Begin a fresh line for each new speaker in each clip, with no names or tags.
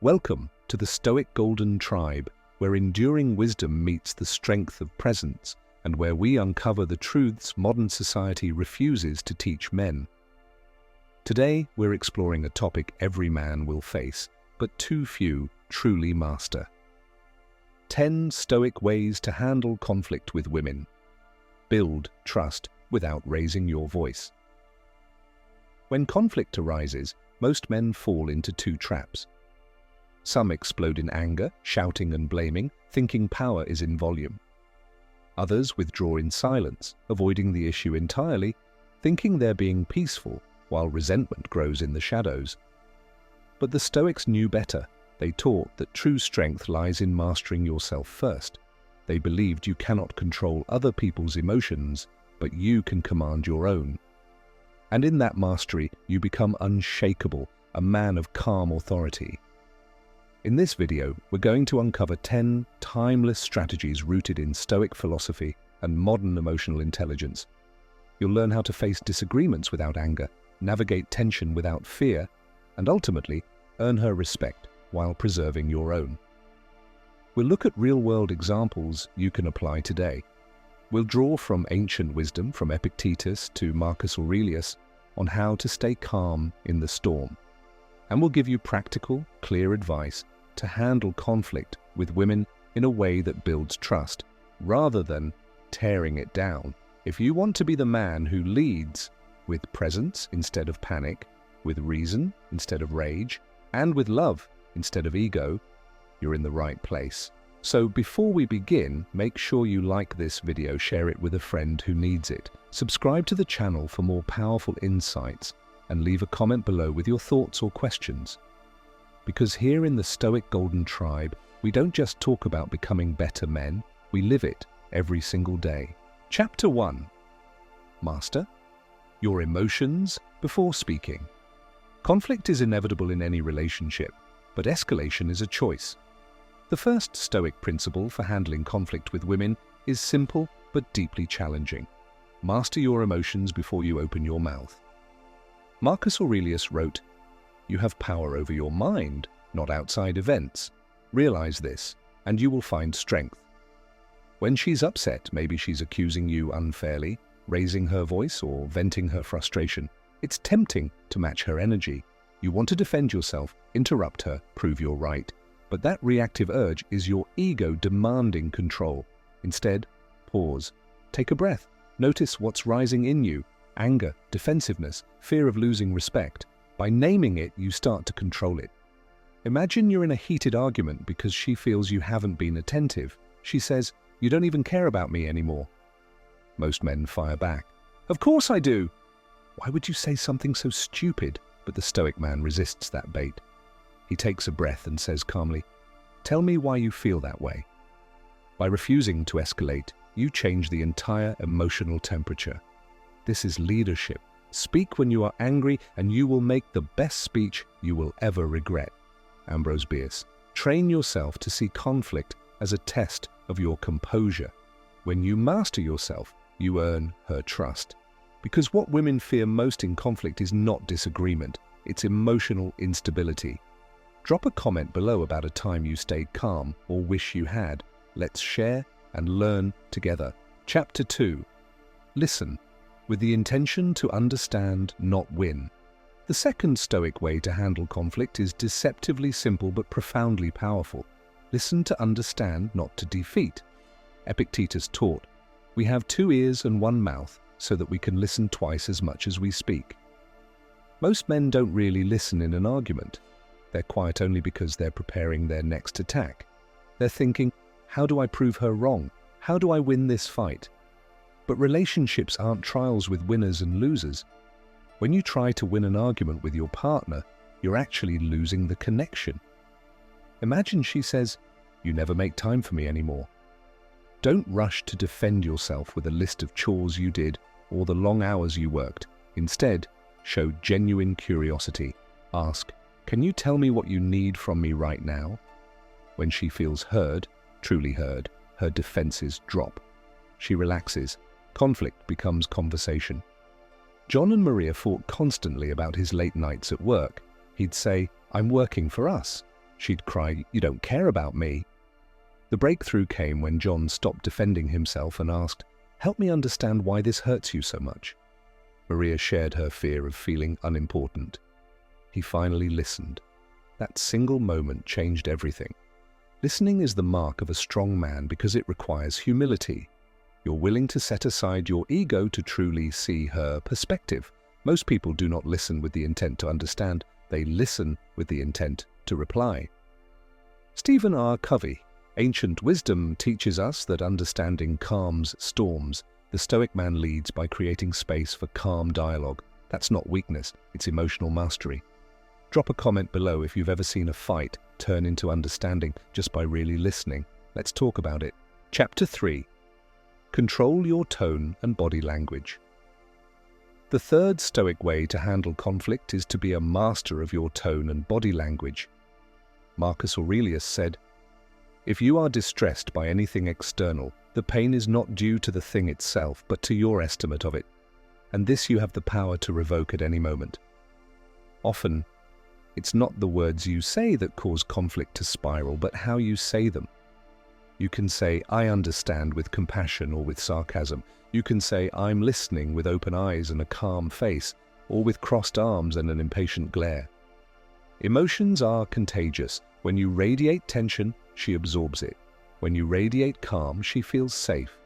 Welcome to the Stoic Golden Tribe, where enduring wisdom meets the strength of presence, and where we uncover the truths modern society refuses to teach men. Today, we're exploring a topic every man will face, but too few truly master. 10 Stoic ways to handle conflict with women. Build trust without raising your voice. When conflict arises, most men fall into two traps. Some explode in anger, shouting and blaming, thinking power is in volume. Others withdraw in silence, avoiding the issue entirely, thinking they're being peaceful, while resentment grows in the shadows. But the Stoics knew better. They taught that true strength lies in mastering yourself first. They believed you cannot control other people's emotions, but you can command your own. And in that mastery, you become unshakable, a man of calm authority. In this video, we're going to uncover 10 timeless strategies rooted in Stoic philosophy and modern emotional intelligence. You'll learn how to face disagreements without anger, navigate tension without fear, and ultimately earn her respect while preserving your own. We'll look at real-world examples you can apply today. We'll draw from ancient wisdom, from Epictetus to Marcus Aurelius, on how to stay calm in the storm. And we'll give you practical, clear advice to handle conflict with women in a way that builds trust, rather than tearing it down. If you want to be the man who leads with presence instead of panic, with reason instead of rage, and with love instead of ego, you're in the right place. So before we begin, make sure you like this video, share it with a friend who needs it, subscribe to the channel for more powerful insights, and leave a comment below with your thoughts or questions. Because here in the Stoic Golden Tribe, we don't just talk about becoming better men, we live it every single day. Chapter 1. Master your emotions before speaking. Conflict is inevitable in any relationship, but escalation is a choice. The first Stoic principle for handling conflict with women is simple but deeply challenging. Master your emotions before you open your mouth. Marcus Aurelius wrote, "You have power over your mind, not outside events. Realize this, and you will find strength." When she's upset, maybe she's accusing you unfairly, raising her voice or venting her frustration. It's tempting to match her energy. You want to defend yourself, interrupt her, prove you're right. But that reactive urge is your ego demanding control. Instead, pause. Take a breath. Notice what's rising in you. Anger, defensiveness, fear of losing respect. By naming it, you start to control it. Imagine you're in a heated argument because she feels you haven't been attentive. She says, "You don't even care about me anymore." Most men fire back. "Of course I do." Why would you say something so stupid? But the Stoic man resists that bait. He takes a breath and says calmly, "Tell me why you feel that way." By refusing to escalate, you change the entire emotional temperature. This is leadership. Speak when you are angry, and you will make the best speech you will ever regret. Ambrose Bierce. Train yourself to see conflict as a test of your composure. When you master yourself, you earn her trust. Because what women fear most in conflict is not disagreement, it's emotional instability. Drop a comment below about a time you stayed calm or wish you had. Let's share and learn together. Chapter 2. Listen, with the intention to understand, not win. The second Stoic way to handle conflict is deceptively simple but profoundly powerful. Listen to understand, not to defeat. Epictetus taught, "We have 2 ears and 1 mouth, so that we can listen twice as much as we speak." Most men don't really listen in an argument. They're quiet only because they're preparing their next attack. They're thinking, how do I prove her wrong? How do I win this fight? But relationships aren't trials with winners and losers. When you try to win an argument with your partner, you're actually losing the connection. Imagine she says, "You never make time for me anymore." Don't rush to defend yourself with a list of chores you did or the long hours you worked. Instead, show genuine curiosity. Ask, "Can you tell me what you need from me right now?" When she feels heard, truly heard, her defenses drop. She relaxes. Conflict becomes conversation. John and Maria fought constantly about his late nights at work. He'd say, "I'm working for us." She'd cry, "You don't care about me." The breakthrough came when John stopped defending himself and asked, "Help me understand why this hurts you so much." Maria shared her fear of feeling unimportant. He finally listened. That single moment changed everything. Listening is the mark of a strong man because it requires humility. You're willing to set aside your ego to truly see her perspective. Most people do not listen with the intent to understand. They listen with the intent to reply. Stephen R. Covey, Ancient Wisdom, teaches us that understanding calms storms. The Stoic man leads by creating space for calm dialogue. That's not weakness, it's emotional mastery. Drop a comment below if you've ever seen a fight turn into understanding just by really listening. Let's talk about it. Chapter 3. Control your tone and body language. The third Stoic way to handle conflict is to be a master of your tone and body language. Marcus Aurelius said, "If you are distressed by anything external, the pain is not due to the thing itself, but to your estimate of it, and this you have the power to revoke at any moment." Often, it's not the words you say that cause conflict to spiral, but how you say them. You can say, "I understand," with compassion or with sarcasm. You can say, "I'm listening," with open eyes and a calm face, or with crossed arms and an impatient glare. Emotions are contagious. When you radiate tension, she absorbs it. When you radiate calm, she feels safe.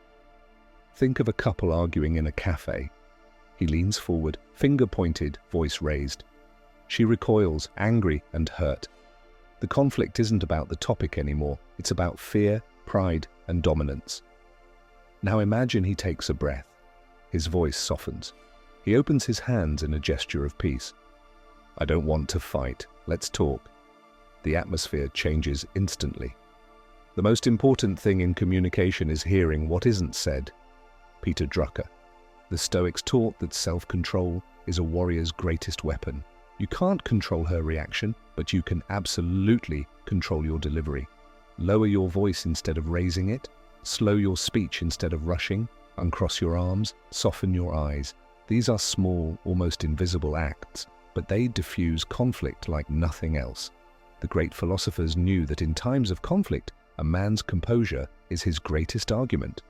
Think of a couple arguing in a cafe. He leans forward, finger pointed, voice raised. She recoils, angry and hurt. The conflict isn't about the topic anymore. It's about fear, pride, and dominance. Now imagine he takes a breath. His voice softens. He opens his hands in a gesture of peace. "I don't want to fight. Let's talk." The atmosphere changes instantly. The most important thing in communication is hearing what isn't said. Peter Drucker. The Stoics taught that self-control is a warrior's greatest weapon. You can't control her reaction, but you can absolutely control your delivery. Lower your voice instead of raising it. Slow your speech instead of rushing. Uncross your arms. Soften your eyes. These are small, almost invisible acts, but they diffuse conflict like nothing else. The great philosophers knew that in times of conflict, a man's composure is his greatest argument.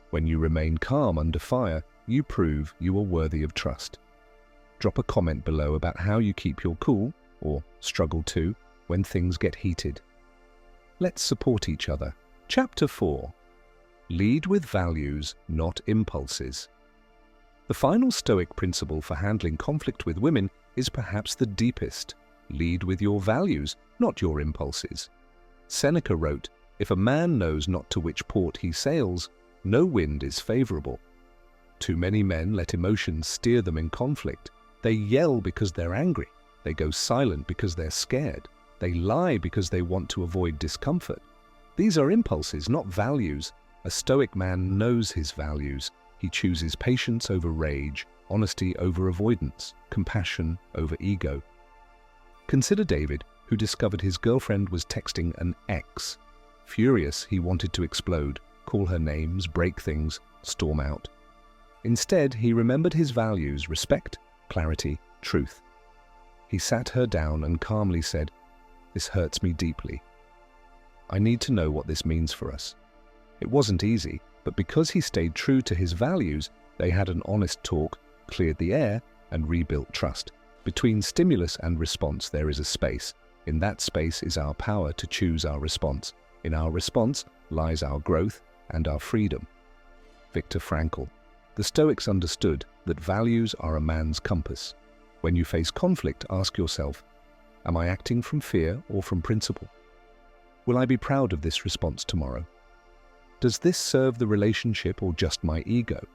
When you remain calm under fire, you prove you are worthy of trust. Drop a comment below about how you keep your cool, or struggle to, when things get heated. Let's support each other. Chapter 4. Lead with values, not impulses. The final Stoic principle for handling conflict with women is perhaps the deepest. Lead with your values, not your impulses. Seneca wrote, "If a man knows not to which port he sails, no wind is favorable." Too many men let emotions steer them in conflict. They yell because they're angry. They go silent because they're scared. They lie because they want to avoid discomfort. These are impulses, not values. A Stoic man knows his values. He chooses patience over rage, honesty over avoidance, compassion over ego. Consider David, who discovered his girlfriend was texting an ex. Furious, he wanted to explode, call her names, break things, storm out. Instead, he remembered his values: respect, clarity, truth. He sat her down and calmly said, "This hurts me deeply. I need to know what this means for us." It wasn't easy, but because he stayed true to his values, they had an honest talk, cleared the air, and rebuilt trust. Between stimulus and response, there is a space. In that space is our power to choose our response. In our response lies our growth and our freedom. Viktor Frankl. The Stoics understood that values are a man's compass. When you face conflict, ask yourself, am I acting from fear or from principle? Will I be proud of this response tomorrow? Does this serve the relationship or just my ego?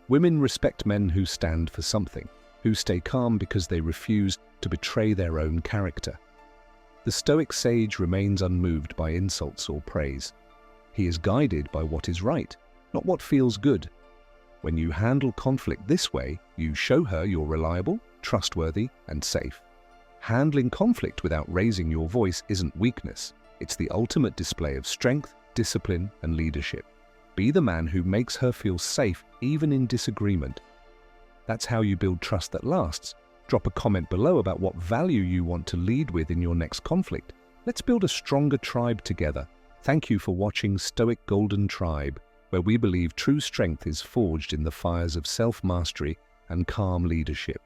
Women respect men who stand for something, who stay calm because they refuse to betray their own character. The Stoic sage remains unmoved by insults or praise. He is guided by what is right, not what feels good. When you handle conflict this way, you show her you're reliable, trustworthy, and safe. Handling conflict without raising your voice isn't weakness. It's the ultimate display of strength, discipline, and leadership. Be the man who makes her feel safe even in disagreement. That's how you build trust that lasts. Drop a comment below about what value you want to lead with in your next conflict. Let's build a stronger tribe together. Thank you for watching Stoic Golden Tribe, where we believe true strength is forged in the fires of self-mastery and calm leadership.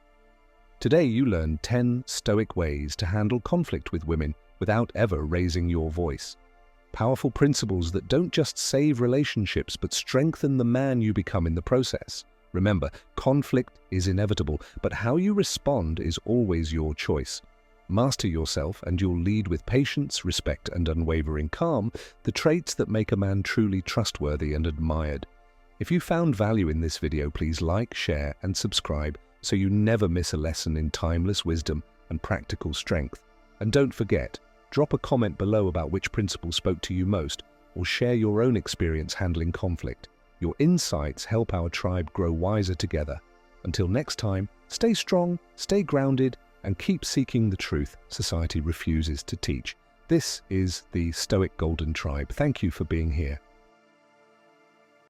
Today you learn 10 Stoic ways to handle conflict with women without ever raising your voice. Powerful principles that don't just save relationships but strengthen the man you become in the process. Remember, conflict is inevitable, but how you respond is always your choice. Master yourself and you'll lead with patience, respect, and unwavering calm, the traits that make a man truly trustworthy and admired. If you found value in this video, please like, share, and subscribe so you never miss a lesson in timeless wisdom and practical strength. And don't forget, drop a comment below about which principle spoke to you most, or share your own experience handling conflict. Your insights help our tribe grow wiser together. Until next time, stay strong, stay grounded, and keep seeking the truth society refuses to teach. This is the Stoic Golden Tribe. Thank you for being here.